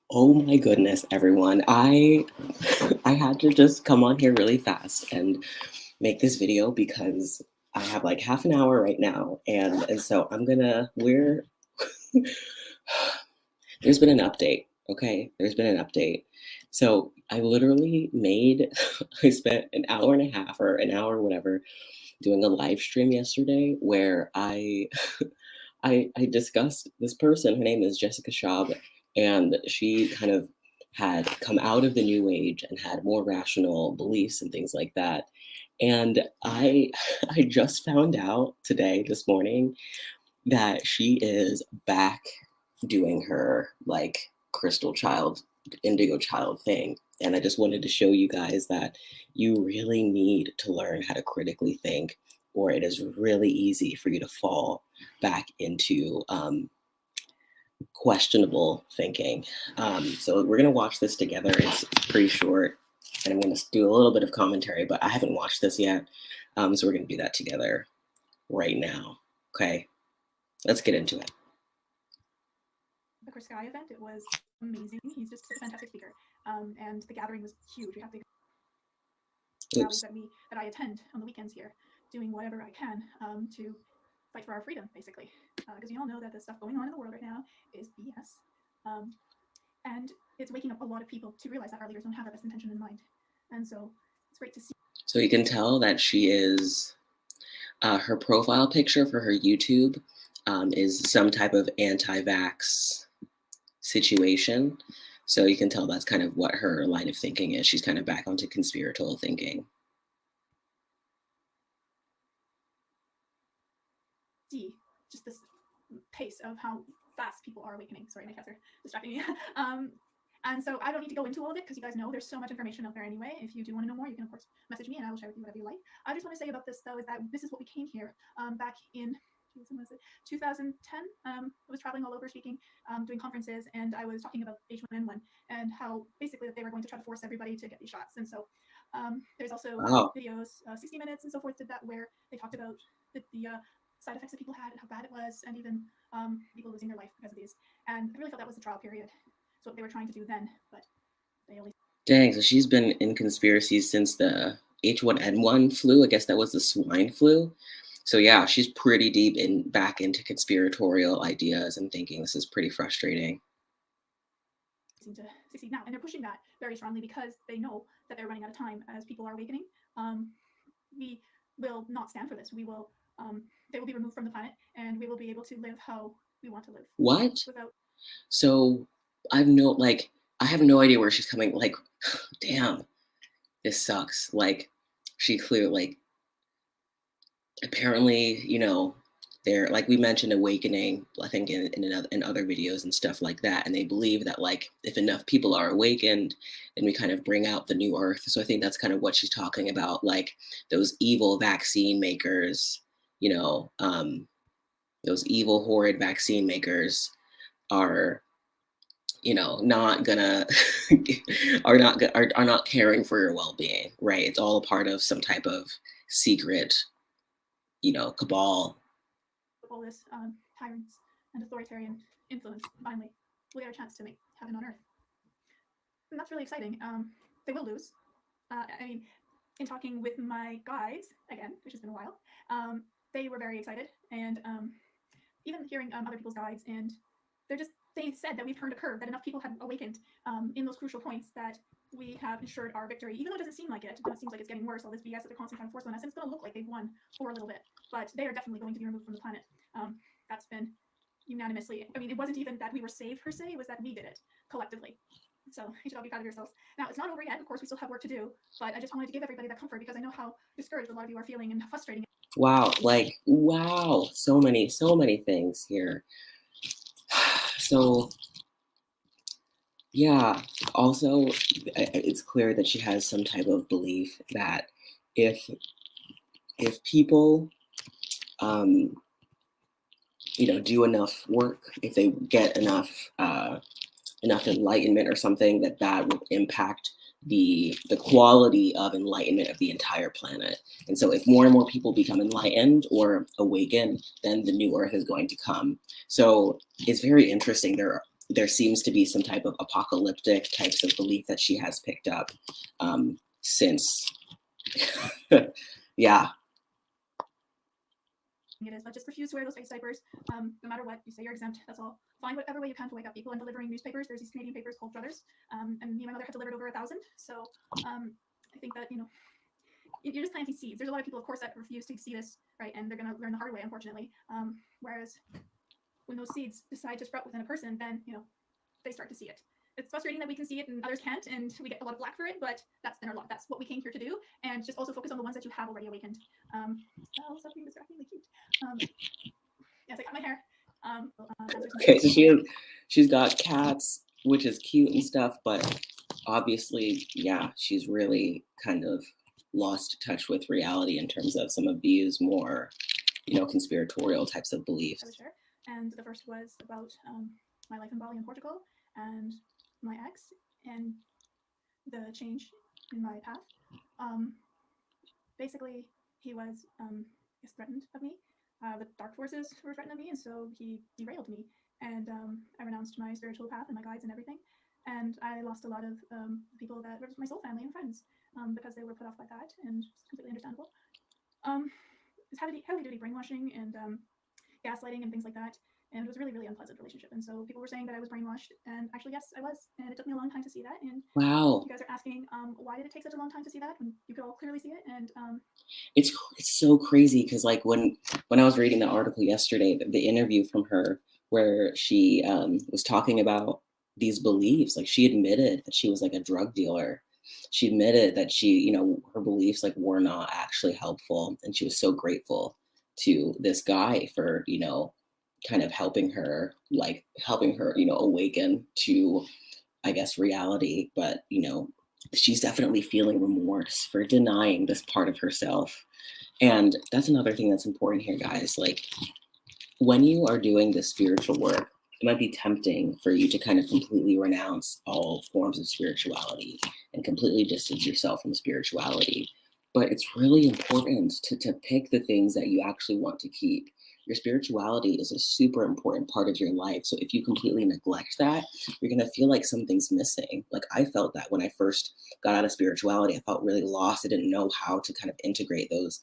Oh my goodness, everyone. I had to just come on here really fast and make this video because I have like half an hour right now and so I'm gonna we're there's been an update, okay? There's been an update. So I literally made I spent an hour and a half or an hour, whatever, doing a live stream yesterday where I discussed this person. Her name is Jessica Schaub, and she kind of had come out of the new age and had more rational beliefs and things like that. And I I just found out today, this morning, that she is back doing her like crystal child, indigo child thing. And I just wanted to show you guys that you really need to learn how to critically think, or it is really easy for you to fall back into questionable thinking. So we're gonna watch this together. It's pretty short, and I'm gonna do a little bit of commentary, but I haven't watched this yet. So we're gonna do that together right now. Okay, let's get into it. The Chris Guy event. It was amazing. He's just a fantastic speaker, and the gathering was huge. We have the rallies Oops. that I attend on the weekends here, doing whatever I can to fight for our freedom, basically. Because we all know that the stuff going on in the world right now is BS, and it's waking up a lot of people to realize that our leaders don't have our best intention in mind. And so it's great to see. So you can tell that she is, her profile picture for her YouTube is some type of anti-vax situation. So you can tell that's kind of what her line of thinking is. She's kind of back onto conspiratorial thinking. See just this pace of how fast people are awakening. Sorry, my cats are distracting me. And so I don't need to go into all of it because you guys know there's so much information out there anyway. If you do want to know more, you can of course message me and I will share with you whatever you like. I just want to say about this though is that this is what we came here back in 2010. I was traveling all over speaking, doing conferences, and I was talking about H1N1 and how basically that they were going to try to force everybody to get these shots. And so there's also Wow. videos, 60 Minutes and so forth did that, where they talked about the side effects that people had and how bad it was, and even people losing their life because of these. And I really felt that was the trial period. So what they were trying to do then, but they only. Dang, so she's been in conspiracies since the H1N1 flu. I guess that was the swine flu. So yeah, she's pretty deep in back into conspiratorial ideas and thinking. This is pretty frustrating. Seem to succeed now, and they're pushing that very strongly because they know that they're running out of time as people are awakening. We will not stand for this. We will. They will be removed from the planet, and we will be able to live how we want to live. What? Without. So I have no idea where she's coming. Like, damn, this sucks. Like, she clearly, like, apparently, they're, like we mentioned, awakening, I think in other videos and stuff like that, and they believe that, like, if enough people are awakened, then we kind of bring out the new earth. So I think that's kind of what she's talking about, like those evil vaccine makers, those evil horrid vaccine makers are, not gonna are not caring for your well-being, right? It's all a part of some type of secret, cabal. All this tyrants and authoritarian influence finally will get a chance to make heaven on earth, and that's really exciting. They will lose. I mean, in talking with my guides again, which has been a while, they were very excited, and even hearing other people's guides, and they said that we've turned a curve, that enough people have awakened in those crucial points that we have ensured our victory, even though it doesn't seem like it. It seems like it's getting worse, all this BS that they're constantly trying to force on us, and it's going to look like they've won for a little bit, but they are definitely going to be removed from the planet. That's been unanimously. I mean, it wasn't even that we were saved per se, it was that we did it collectively. So you should all be proud of yourselves. Now, it's not over yet. Of course, we still have work to do, but I just wanted to give everybody that comfort because I know how discouraged a lot of you are feeling and how frustrating. Wow, wow, so many things here. So yeah, also it's clear that she has some type of belief that if people do enough work, if they get enough enlightenment or something, that will impact the quality of enlightenment of the entire planet. And so if more and more people become enlightened or awaken, then the new earth is going to come. So it's very interesting. there seems to be some type of apocalyptic types of belief that she has picked up since. Yeah. It is, but just refuse to wear those face diapers. No matter what, you say you're exempt. That's all. Find whatever way you can to wake up people. And delivering newspapers. There's these Canadian papers called Brothers, and me and my mother had delivered over 1,000. So I think that you're just planting seeds. There's a lot of people, of course, that refuse to see this, right? And they're going to learn the hard way, unfortunately. Whereas when those seeds decide to sprout within a person, then they start to see it. It's frustrating that we can see it and others can't, and we get a lot of flack for it, but that's been our lot. That's what we came here to do, and just also focus on the ones that you have already awakened. Oh, stop being distractingly cute. Yes, I cut my hair. Okay, so she's got cats, which is cute and stuff, but obviously, yeah, she's really kind of lost touch with reality in terms of some of these more, conspiratorial types of beliefs. Sure. And the first was about my life in Bali and Portugal, and my ex, and the change in my path. Basically, he was threatened of me. The dark forces were threatened of me, and so he derailed me. And I renounced my spiritual path and my guides and everything. And I lost a lot of people that were my soul family and friends because they were put off by that, and it's completely understandable. It's heavy duty brainwashing and gaslighting and things like that. And it was a really, really unpleasant relationship. And so people were saying that I was brainwashed. And actually, yes, I was. And it took me a long time to see that. And wow. You guys are asking, why did it take such a long time to see that when you could all clearly see it? And it's so crazy because like when I was reading the article yesterday, the interview from her where she was talking about these beliefs, like she admitted that she was like a drug dealer. She admitted that she, her beliefs like were not actually helpful. And she was so grateful to this guy for, kind of helping her, awaken to, I guess, reality. But, she's definitely feeling remorse for denying this part of herself. And that's another thing that's important here, guys. Like when you are doing this spiritual work, it might be tempting for you to kind of completely renounce all forms of spirituality and completely distance yourself from spirituality. But it's really important to pick the things that you actually want to keep. Your spirituality is a super important part of your life. So if you completely neglect that, you're going to feel like something's missing. Like I felt that when I first got out of spirituality, I felt really lost. I didn't know how to kind of integrate those,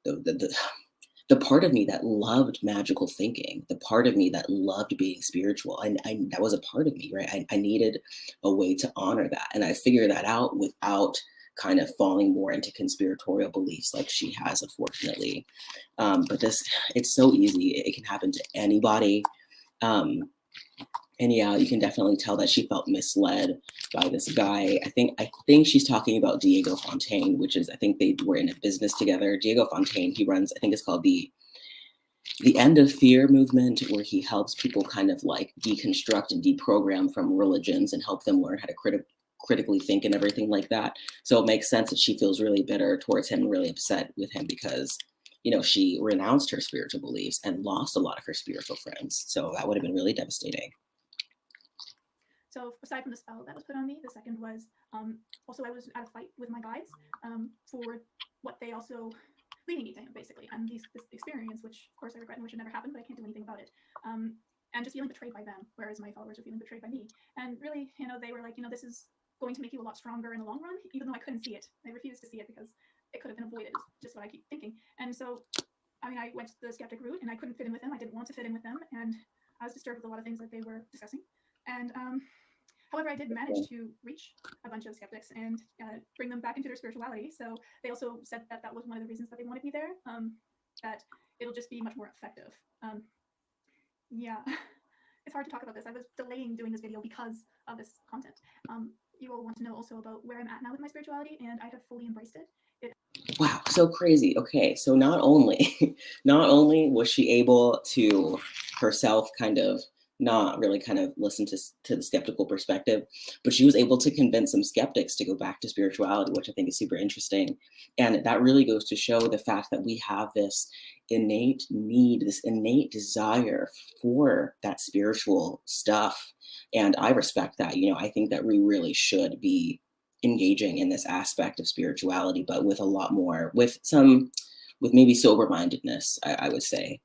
the part of me that loved magical thinking, the part of me that loved being spiritual. And that was a part of me, right? I needed a way to honor that. And I figured that out without kind of falling more into conspiratorial beliefs like she has, unfortunately. But it's so easy. It can happen to anybody. And yeah, you can definitely tell that she felt misled by this guy. I think she's talking about Diego Fontaine, which is, I think they were in a business together. Diego Fontaine, he runs, I think it's called the End of Fear movement, where he helps people kind of like deconstruct and deprogram from religions and help them learn how to critically think and everything like that. So it makes sense that she feels really bitter towards him and really upset with him because, she renounced her spiritual beliefs and lost a lot of her spiritual friends. So that would have been really devastating. So aside from the spell that was put on me, the second was also I was at a fight with my guides for what they also leading me to him, basically. And this experience, which of course I regret and wish it never happened, but I can't do anything about it. And just feeling betrayed by them, whereas my followers were feeling betrayed by me. And really, they were like, this is going to make you a lot stronger in the long run, even though I couldn't see it. I refused to see it because it could have been avoided, is just what I keep thinking. And so, I went the skeptic route and I couldn't fit in with them. I didn't want to fit in with them. And I was disturbed with a lot of things that they were discussing. And however, I did manage to reach a bunch of skeptics and bring them back into their spirituality. So they also said that that was one of the reasons that they wanted me there, that it'll just be much more effective. Yeah, it's hard to talk about this. I was delaying doing this video because of this content. You all want to know also about where I'm at now with my spirituality, and I have fully embraced it. Wow, so crazy. Okay, so not only was she able to herself kind of not really kind of listen to the skeptical perspective, but she was able to convince some skeptics to go back to spirituality, which I think is super interesting. And that really goes to show the fact that we have this innate need, this innate desire for that spiritual stuff. And I respect that. I think that we really should be engaging in this aspect of spirituality, but with a lot more, with maybe sober-mindedness, I would say.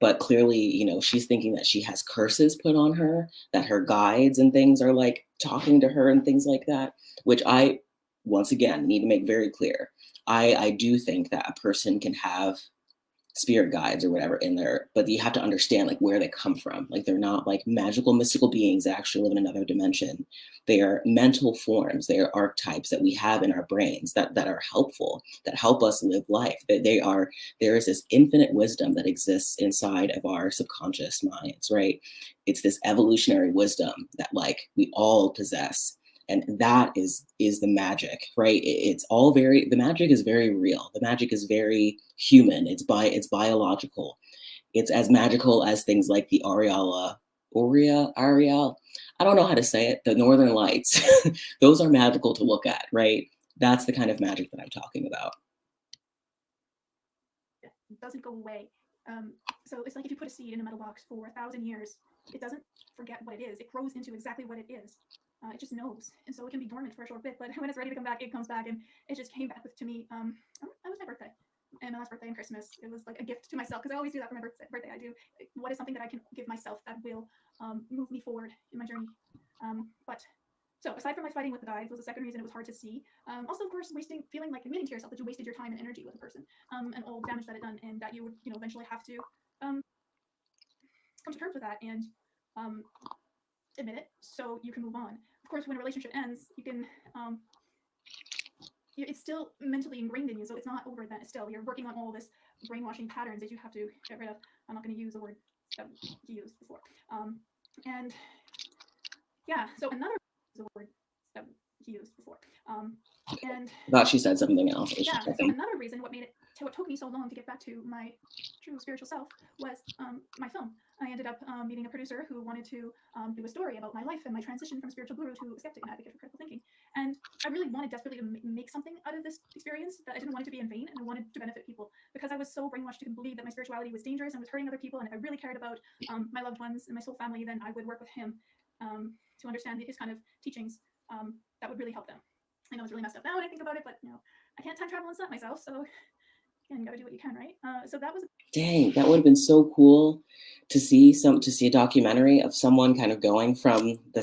but clearly, she's thinking that she has curses put on her, that her guides and things are like talking to her and things like that, which I, once again, need to make very clear. I do think that a person can have spirit guides or whatever in there, but you have to understand like where they come from. Like they're not like magical mystical beings that actually live in another dimension. They are mental forms. They are archetypes that we have in our brains that are helpful, that help us live life. That there is this infinite wisdom that exists inside of our subconscious minds, right? It's this evolutionary wisdom that like we all possess, and that is the magic, right? It's all very, the magic is very real, the magic is very human, it's biological, it's as magical as things like the Ariel, I don't know how to say it, the Northern Lights. Those are magical to look at, right? That's the kind of magic that I'm talking about. It doesn't go away. So it's like if you put a seed in a metal box for 1,000 years, it doesn't forget what it is. It grows into exactly what it is. It just knows, and so it can be dormant for a short bit, but when it's ready to come back, it comes back, and it just came back to me. That was my birthday, and my last birthday and Christmas. It was like a gift to myself, because I always do that for my birthday. I do what is something that I can give myself that will move me forward in my journey. But so aside from my fighting with the guides, was the second reason it was hard to see. Also, of course, feeling like admitting to yourself that you wasted your time and energy with a person, and all the damage that it done, and that you would, eventually have to come to terms with that and admit it, so you can move on. Of course, when a relationship ends, you can it's still mentally ingrained in you, so it's not over then. Still, you're working on all this brainwashing patterns that you have to get rid of. I'm not going to use the word that you used before. And yeah, so another the word that he used before. And I thought she said something else. Yeah, so another reason what took me so long to get back to my true spiritual self was my film. I ended up meeting a producer who wanted to do a story about my life and my transition from spiritual guru to skeptic and advocate for critical thinking. And I really wanted desperately to make something out of this experience, that I didn't want it to be in vain, and I wanted to benefit people, because I was so brainwashed to believe that my spirituality was dangerous and was hurting other people. And if I really cared about my loved ones and my soul family, then I would work with him to understand his kind of teachings that would really help them. I know it's really messed up now when I think about it, but I can't time travel and stop myself, so again, you gotta do what you can, right? So that was Dang, that would have been so cool to see a documentary of someone kind of going from the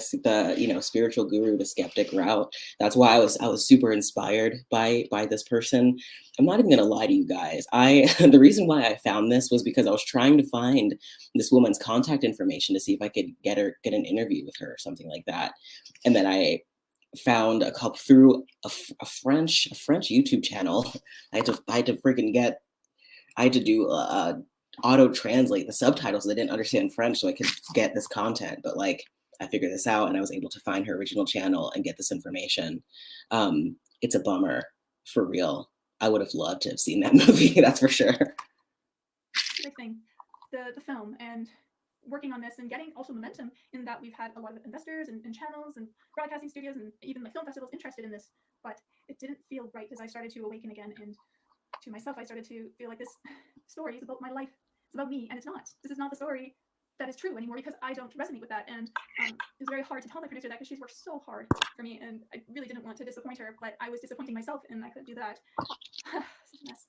spiritual guru to skeptic route. That's why I was super inspired by this person. I'm not even gonna lie to you guys. The reason why I found this was because I was trying to find this woman's contact information to see if I could get an interview with her or something like that. And then I found a couple through a French YouTube channel. I had to do auto translate the subtitles. I didn't understand French, so I could get this content. But like, I figured this out, and I was able to find her original channel and get this information. It's a bummer, for real. I would have loved to have seen that movie. That's for sure. Big thing, the film, and working on this and getting also momentum in that we've had a lot of investors and channels and broadcasting studios and even like film festivals interested in this, but it didn't feel right, because I started to awaken again, and to myself, I started to feel like this story is about my life. It's about me, and it's not. This is not the story that is true anymore, because I don't resonate with that. And it was very hard to tell my producer that, because she's worked so hard for me, and I really didn't want to disappoint her, but I was disappointing myself, and I couldn't do that. Such a mess.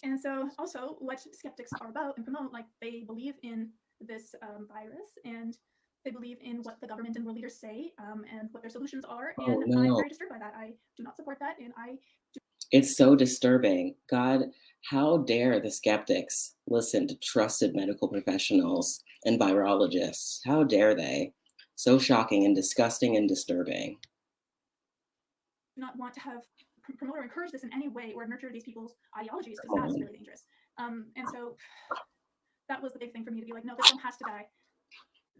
And so also what skeptics are about and promote, like they believe in this virus, and they believe in what the government and world leaders say, and what their solutions are. And no. I'm very disturbed by that. I do not support that, and It's so disturbing. God, how dare the skeptics listen to trusted medical professionals and virologists? How dare they? So shocking and disgusting and disturbing. do not want to have promote or encourage this in any way, or nurture these people's ideologies, because that's really dangerous. And so that was the big thing for me, to be like, no, this one has to die.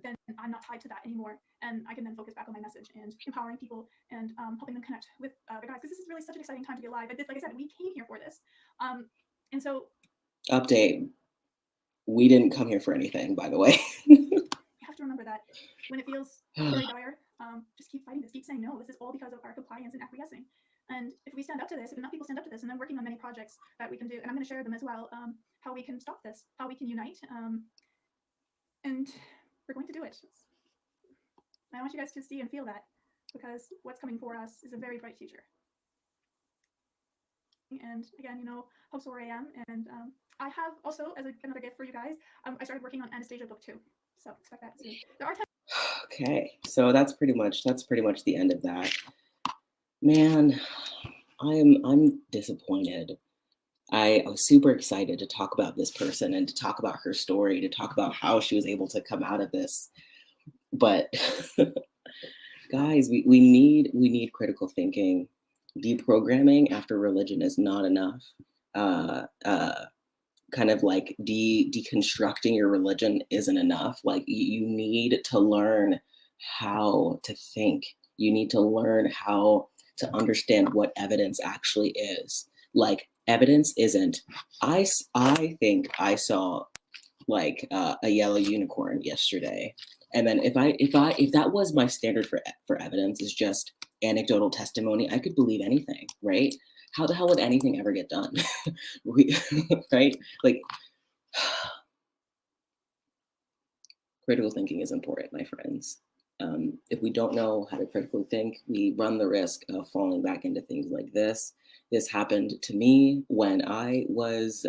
Then I'm not tied to that anymore, and I can then focus back on my message and empowering people and helping them connect with the guys, because this is really such an exciting time to be alive. And this, like I said, we came here for this, and so update. We didn't come here for anything, by the way. You have to remember that when it feels very dire, just keep fighting this. Keep saying no. This is all because of our compliance and acquiescing. And if we stand up to this, if enough people stand up to this, and I'm working on many projects that we can do, and I'm going to share them as well, how we can stop this, how we can unite, and we're going to do it. I want you guys to see and feel that, because what's coming for us is a very bright future. and again, hope's where I am. And I have also, as another gift for you guys, I started working on Anastasia book 2, so expect that soon. There are Okay, so that's pretty much the end of that. Man, I'm disappointed. I was super excited to talk about this person and to talk about her story, to talk about how she was able to come out of this. But guys, we need critical thinking. Deprogramming after religion is not enough. Kind of like deconstructing your religion isn't enough. Like you need to learn how to think. You need to learn how to understand what evidence actually is. Like evidence isn't. I think I saw like a yellow unicorn yesterday, and then if that was my standard for evidence is just anecdotal testimony, I could believe anything, right? How the hell would anything ever get done? Right? Like, critical thinking is important, my friends. If we don't know how to critically think, we run the risk of falling back into things like this. This happened to me when I was,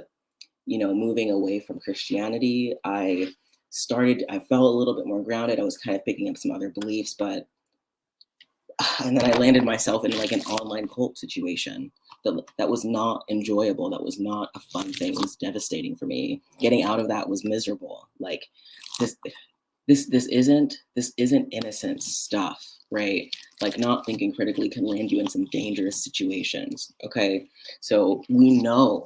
moving away from Christianity. I felt a little bit more grounded. I was kind of picking up some other beliefs, and then I landed myself in like an online cult situation that was not enjoyable. That was not a fun thing. It was devastating for me. Getting out of that was miserable. Like this isn't innocent stuff, right? Like not thinking critically can land you in some dangerous situations. Okay, so we know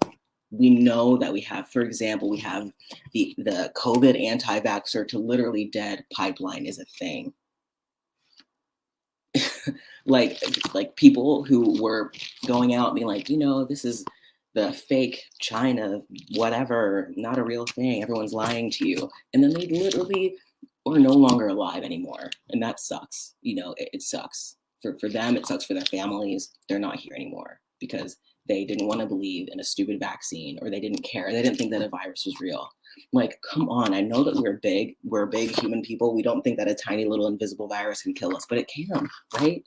that we have, for example, we have the COVID anti-vaxxer to literally dead pipeline is a thing. like people who were going out being like, this is the fake China, whatever, not a real thing. Everyone's lying to you. And then they literally are no longer alive anymore. And that sucks. It sucks. For them, it sucks for their families. They're not here anymore because they didn't want to believe in a stupid vaccine, or they didn't care. They didn't think that a virus was real. Like, come on. I know that we're big human people. We don't think that a tiny little invisible virus can kill us, but it can, right?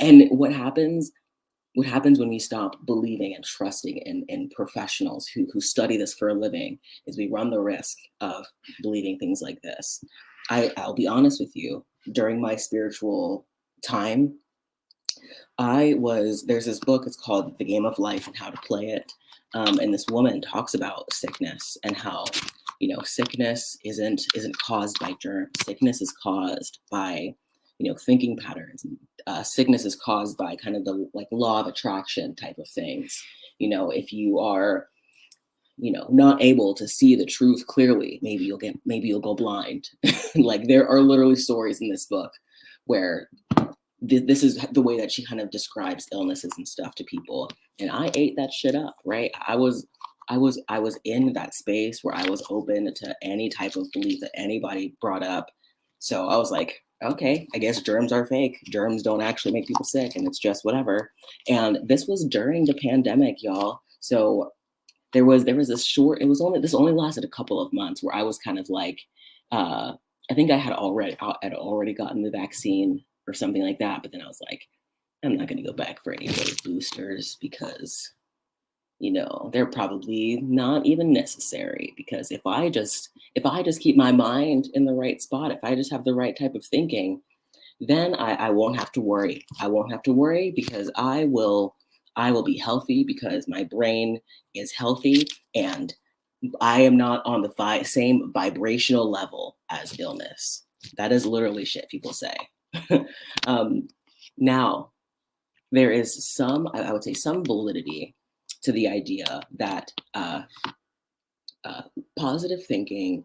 And what happens when we stop believing and trusting in professionals who study this for a living is we run the risk of believing things like this. I'll be honest with you, during my spiritual time, there's this book, it's called The Game of Life and How to Play It. And this woman talks about sickness and how, sickness isn't caused by germs. Sickness is caused by, thinking patterns. Sickness is caused by kind of the like law of attraction type of things. If you are, not able to see the truth clearly, maybe you'll go blind. Like there are literally stories in this book where this is the way that she kind of describes illnesses and stuff to people. And I ate that shit up, right? I was in that space where I was open to any type of belief that anybody brought up. So I was like, okay, I guess germs are fake. Germs don't actually make people sick, and it's just whatever. And this was during the pandemic, y'all. So there was this short, this only lasted a couple of months where I was kind of like, I think I had already gotten the vaccine or something like that. But then I was like, I'm not going to go back for any of those boosters because, they're probably not even necessary. Because if I just keep my mind in the right spot, if I just have the right type of thinking, then I won't have to worry. I won't have to worry because I will be healthy because my brain is healthy and I am not on the same vibrational level as illness. That is literally shit people say. Now, there is I would say some validity to the idea that positive thinking,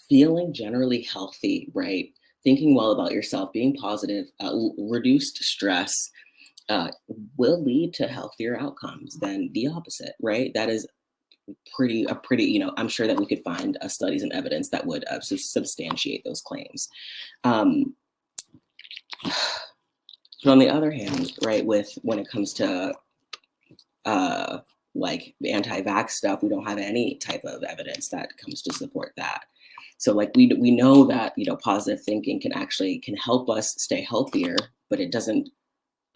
feeling generally healthy, right? Thinking well about yourself, being positive, reduced stress will lead to healthier outcomes than the opposite, right? That is pretty, I'm sure that we could find studies and evidence that would substantiate those claims. But on the other hand, right, when it comes to like the anti-vax stuff, we don't have any type of evidence that comes to support that. So like we know that positive thinking can help us stay healthier, but it doesn't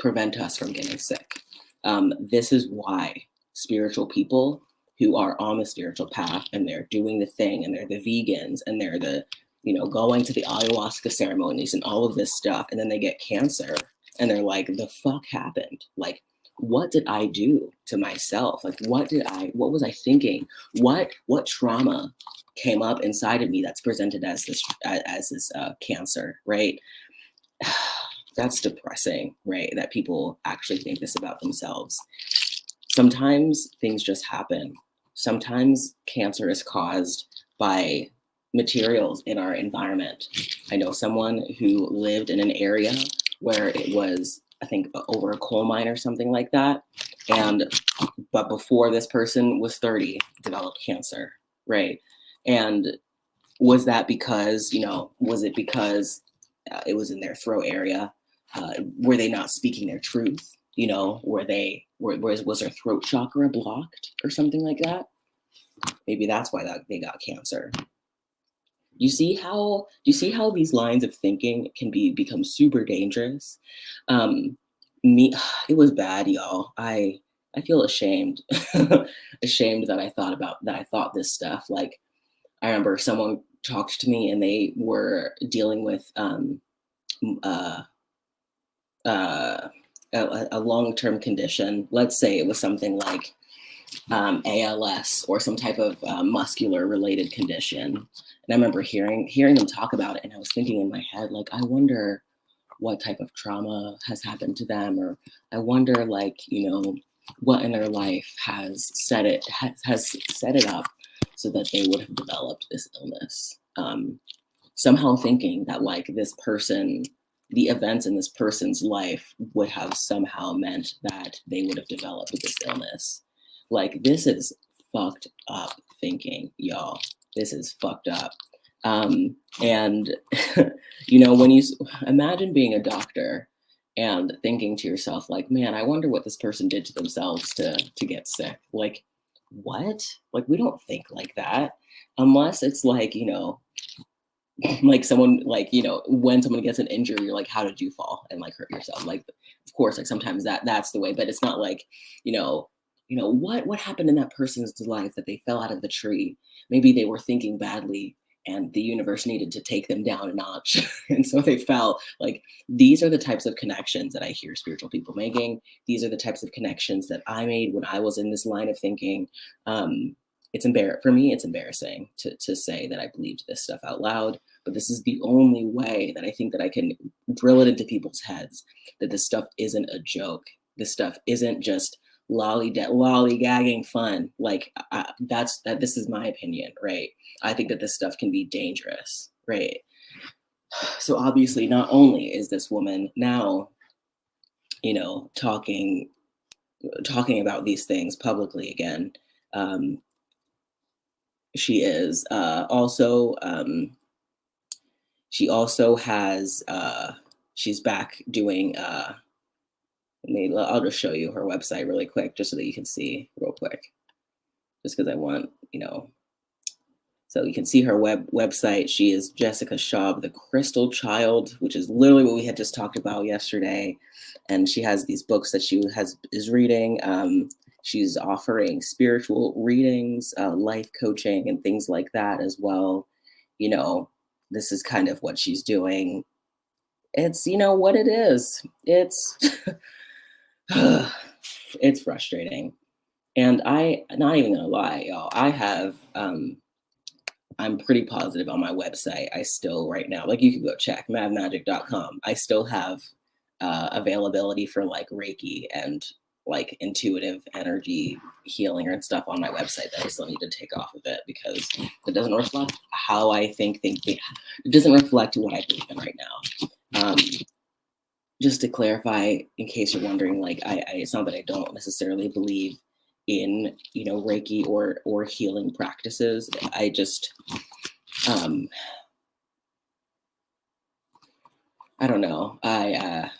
prevent us from getting sick. This is why spiritual people who are on the spiritual path and they're doing the thing and they're the vegans and they're the, going to the ayahuasca ceremonies and all of this stuff, and then they get cancer and they're like, the fuck happened? Like, what did I do to myself? Like, what was I thinking? What trauma came up inside of me that's presented as this cancer, right? That's depressing, right? That people actually think this about themselves. Sometimes things just happen. Sometimes cancer is caused by materials in our environment. I know someone who lived in an area where it was, I think, over a coal mine or something like that. But before this person was 30, developed cancer, right? And was that because, was it because it was in their throat area? Were they not speaking their truth? Was their throat chakra blocked or something like that? Maybe that's why they got cancer. You see how these lines of thinking can become super dangerous? It was bad, y'all. I feel ashamed, ashamed that I thought this stuff. Like, I remember someone talked to me and they were dealing with a long-term condition. Let's say it was something like ALS or some type of muscular related condition. And I remember hearing them talk about it, and I was thinking in my head, like, I wonder what type of trauma has happened to them, or I wonder, like, what in their life has set it up so that they would have developed this illness. Somehow thinking that, like, this person, the events in this person's life would have somehow meant that they would have developed this illness. Like, this is fucked up thinking, y'all. This is fucked up. And, when you imagine being a doctor and thinking to yourself, like, man, I wonder what this person did to themselves to get sick. Like, what? Like, we don't think like that unless it's like, like someone, like, when someone gets an injury, you're like, how did you fall and like hurt yourself? Like, of course, like sometimes that's the way, but it's not like, what happened in that person's life that they fell out of the tree? Maybe they were thinking badly and the universe needed to take them down a notch. And so they fell. Like, these are the types of connections that I hear spiritual people making. These are the types of connections that I made when I was in this line of thinking. For me, it's embarrassing to say that I believed this stuff out loud, but this is the only way that I think that I can drill it into people's heads, that this stuff isn't a joke. This stuff isn't just lollygagging fun. Like, this is my opinion, right? I think that this stuff can be dangerous, right? So obviously, not only is this woman now, talking about these things publicly again, she is also she also has she's back doing I'll just show you her website really quick just so that you can see real quick, just because I want, so you can see her website. She is Jessica Schaub, the Crystal Child, which is literally what we had just talked about yesterday. And she has these books that she is reading. She's offering spiritual readings, life coaching, and things like that as well. This is kind of what she's doing. It's, what it is. It's, it's frustrating. And not even gonna lie, y'all, I'm pretty positive on my website. I still, right now, like, you can go check madmagic.com. I still have availability for like Reiki and like intuitive energy healing and stuff on my website that I still need to take off of it because it doesn't reflect how I think. It doesn't reflect what I believe in right now. Just to clarify, in case you're wondering, like, it's not that I don't necessarily believe in, Reiki or healing practices. I just, I don't know. I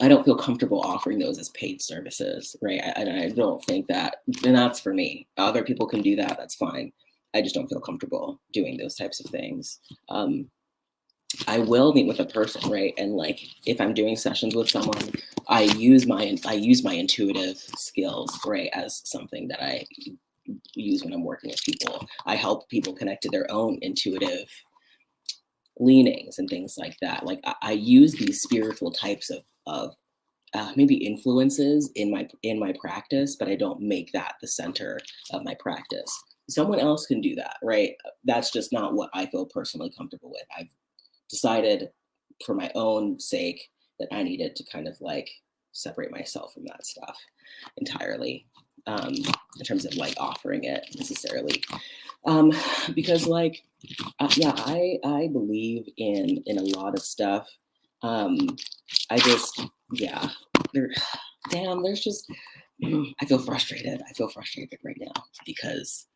don't feel comfortable offering those as paid services, right? I don't think that, and that's for me. Other people can do that. That's fine. I just don't feel comfortable doing those types of things. I will meet with a person, right? And like if I'm doing sessions with someone, I use my intuitive skills, right, as something that I use when I'm working with people. I help people connect to their own intuitive leanings and things like that. Like I use these spiritual types of maybe influences in my practice, but I don't make that the center of my practice. Someone else can do that, right? That's just not what I feel personally comfortable with. I've decided for my own sake that I needed to kind of like separate myself from that stuff entirely, in terms of like offering it necessarily. Um, because like, yeah, I believe in a lot of stuff. Um, I just, yeah, there, damn, there's just, I feel frustrated. I feel frustrated right now because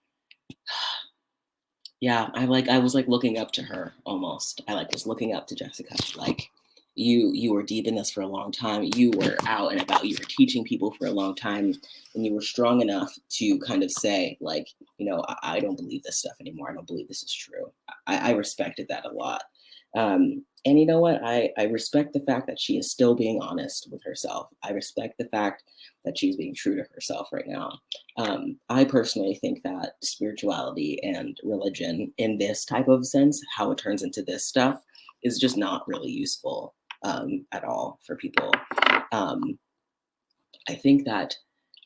yeah, I was like looking up to her almost. I like was looking up to Jessica. Like you were deep in this for a long time. You were out and about. You were teaching people for a long time, and you were strong enough to kind of say like, I don't believe this stuff anymore. I don't believe this is true. I respected that a lot. And you know what? I respect the fact that she is still being honest with herself. I respect the fact that she's being true to herself right now. I personally think that spirituality and religion, in this type of sense, how it turns into this stuff, is just not really useful at all for people. Um, I think that,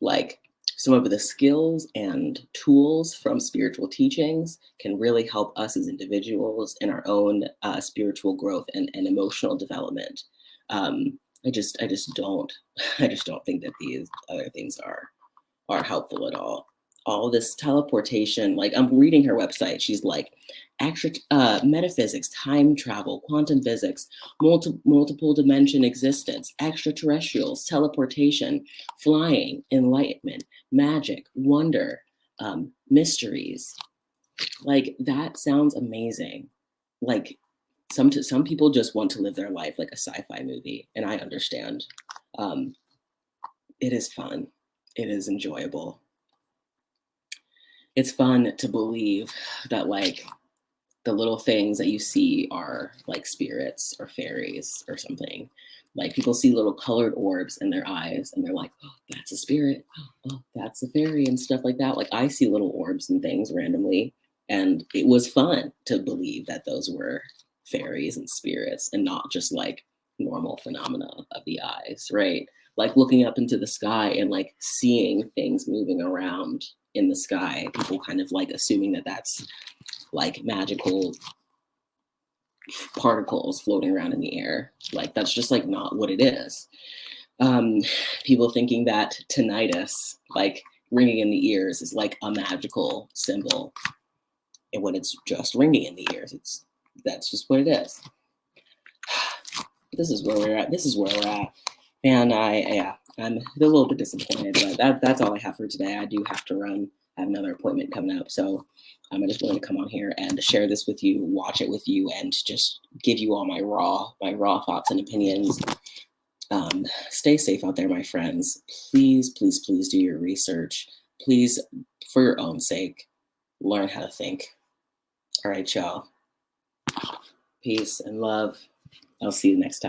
like, some of the skills and tools from spiritual teachings can really help us as individuals in our own spiritual growth and emotional development. I just don't, I just don't think that these other things are helpful at all. All this teleportation, like I'm reading her website, she's like extra metaphysics, time travel, quantum physics, multiple dimension existence, extraterrestrials, teleportation, flying, enlightenment, magic, wonder, mysteries. Like that sounds amazing. Like some people just want to live their life like a sci-fi movie, and I understand. Um, it is fun. It is enjoyable. It's fun to believe that like the little things that you see are like spirits or fairies or something. Like people see little colored orbs in their eyes and they're like, oh, that's a spirit. Oh, that's a fairy and stuff like that. Like I see little orbs and things randomly. And it was fun to believe that those were fairies and spirits and not just like normal phenomena of the eyes, right? Like looking up into the sky and like seeing things moving around in the sky, people kind of like assuming that that's like magical particles floating around in the air. Like that's just like not what it is. Um, People thinking that tinnitus, like ringing in the ears, is like a magical symbol, and when it's just ringing in the ears, that's just what it is. This is where we're at. This is where we're at, and I'm a little bit disappointed, but that's all I have for today. I do have to run. I have another appointment coming up, so I just wanted to come on here and share this with you, watch it with you, and just give you all my raw thoughts and opinions. Stay safe out there, my friends. Please, please, please do your research. Please, for your own sake, learn how to think. All right, y'all. Peace and love. I'll see you next time.